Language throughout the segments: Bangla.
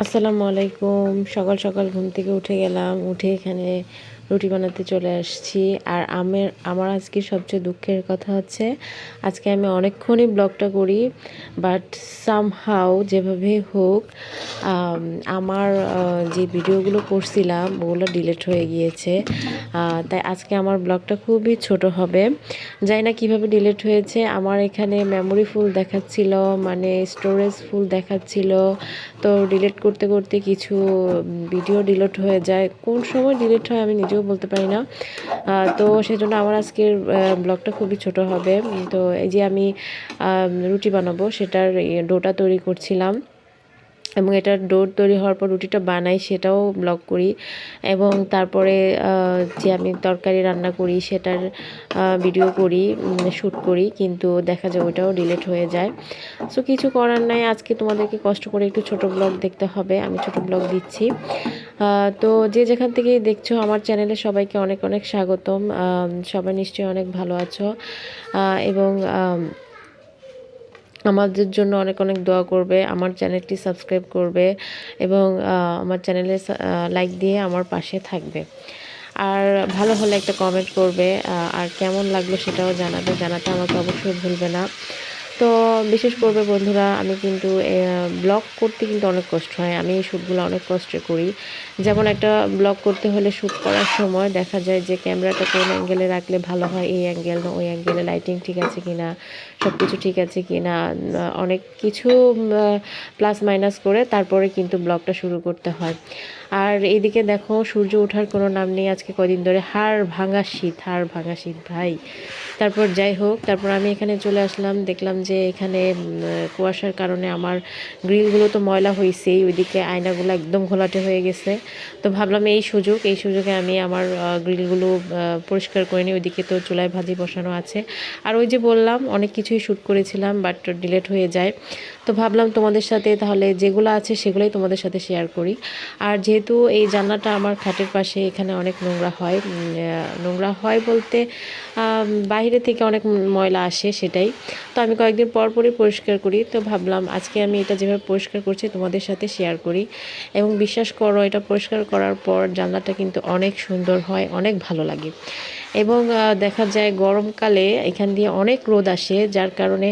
আসসালামু আলাইকুম। সকাল সকাল ঘুম থেকে উঠে গেলাম। উঠে এখানে রুটি বানাতে চলে আসছি। আর আমার আজকে সবচেয়ে দুঃখের কথা হচ্ছে আজকে আমি অনেকক্ষণই ব্লগটা করি, বাট সামহাউ যেভাবে হোক আম আমার যে ভিডিওগুলো করছিলাম ওগুলো ডিলিট হয়ে গিয়েছে। তাই আজকে আমার ব্লগটা খুবই ছোট হবে। জানি না কিভাবে ডিলিট হয়েছে। আমার এখানে মেমোরি ফুল দেখাচ্ছিল, মানে স্টোরেজ ফুল দেখাচ্ছিল। তো ডিলিট করতে করতে কিছু ভিডিও ডিলিট হয়ে যায়। কোন সময় ডিলিট হয় আমি নিজেও বলতে পারি না। তো সেজন্য আমার আজকের ব্লগটা খুবই ছোট হবে। তো এই যে আমি রুটি বানাবো সেটার ডোটা তৈরি করছিলাম, এবং এটার ডো তৈরি হওয়ার পর রুটিটা বানাই সেটাও ব্লগ করি, এবং তারপরে যে আমি তরকারি রান্না করি সেটার ভিডিও করি, শ্যুট করি, কিন্তু দেখা যায় ওইটাও ডিলিট হয়ে যায়। সো কিছু করার নাই, আজকে তোমাদেরকে কষ্ট করে একটু ছোট ব্লগ দেখতে হবে, আমি ছোট ব্লগ দিচ্ছি। তো যে যেখান থেকে দেখছো আমার চ্যানেলে সবাইকে অনেক অনেক স্বাগতম। সবাই নিশ্চয়ই অনেক ভালো আছো, এবং আমাদের জন্য অনেক অনেক দোয়া করবে, আমার চ্যানেলটি সাবস্ক্রাইব করবে, এবং আমার চ্যানেলে লাইক দিয়ে আমার পাশে থাকবে। আর ভালো হলে একটা কমেন্ট করবে, আর কেমন লাগলো সেটাও জানাতে আমাকে অবশ্যই ভুলবে না। তো বিশেষ করবে বন্ধুরা, আমি কিন্তু ব্লগ করতে কিন্তু অনেক কষ্ট হয়, আমি এই শ্যুটগুলো অনেক কষ্টে করি। যেমন একটা ব্লগ করতে হলে শ্যুট করার সময় দেখা যায় যে ক্যামেরাটা কোন অ্যাঙ্গেলে রাখলে ভালো হয়, এই অ্যাঙ্গেল না ওই অ্যাঙ্গেলে, লাইটিং ঠিক আছে কি না, সব কিছু ঠিক আছে কি না, অনেক কিছু প্লাস মাইনাস করে তারপরে কিন্তু ব্লগটা শুরু করতে হয়। আর এইদিকে দেখো সূর্য ওঠার কোনো নাম নেই আজকে কদিন ধরে, হাড় ভাঙা শীত ভাই। তারপর যাই হোক, তারপর আমি এখানে চলে আসলাম, দেখলাম যে এখানে কুয়াশার কারণে আমার গ্রিলগুলো তো ময়লা হয়েছেই, ওইদিকে আয়নাগুলো একদম ঘোলাটে হয়ে গেছে। তো ভাবলাম এই সুযোগে আমি আমার গ্রিলগুলো পরিষ্কার করে নিই। ওইদিকে তো চুলায় ভাজি বসানো আছে। আর ওই যে বললাম অনেক কিছুই শ্যুট করেছিলাম, বাট ডিলিট হয়ে যায়। তো ভাবলাম তোমাদের সাথে তাহলে যেগুলো আছে সেগুলোই তোমাদের সাথে শেয়ার করি। আর যেহেতু এই জানলাটা আমার খাটের পাশে, এখানে অনেক নোংরা হয়, নোংরা হয় বলতে বাইরে থেকে অনেক ময়লা আসে সেটাই। তো আমি কয়েকদিন পর পরই পরিষ্কার করি। তো ভাবলাম আজকে আমি এটা যেভাবে পরিষ্কার করছি তোমাদের সাথে শেয়ার করি, এবং বিশ্বাস করো এটা পরিষ্কার করার পর জানলাটা কিন্তু অনেক সুন্দর হয়, অনেক ভালো লাগে। এবং দেখা যায় গরমকালে এখান দিয়ে অনেক রোদ আসে, যার কারণে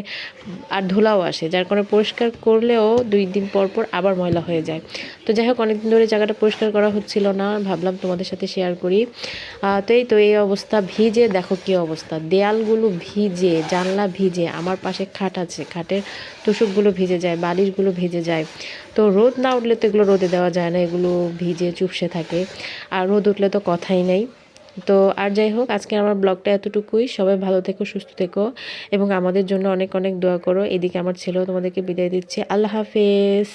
আর ধুলাও আসে, যার কারণে পরিষ্কার করলেও 2 দিন পর পর আবার ময়লা হয়ে যায়। তো যাই হোক, অনেকদিন ধরে জায়গাটা পরিষ্কার করা হচ্ছিল না, ভাবলাম তোমাদের সাথে শেয়ার করি। তো এই অবস্থা, ভিজে দেখো কী অবস্থা, দেয়ালগুলো ভিজে, জানলা ভিজে, আমার পাশে খাট আছে, খাটের তোষকগুলো ভিজে যায়, বালিশগুলো ভিজে যায়। তো রোদ না উঠলে তো এগুলো রোদে দেওয়া যায় না, এগুলো ভিজে চুপসে থাকে, আর রোদ উঠলে তো কথাই নেই। তো আর যাই হোক, আজকে আমার ব্লগটা এতটুকুই। সবাই ভালো থেকো, সুস্থ থেকো, এবং আমাদের জন্য অনেক অনেক দোয়া করো। এদিকে আমার ছেলেও তোমাদেরকে বিদায় দিচ্ছে। আল্লাহ হাফেজ।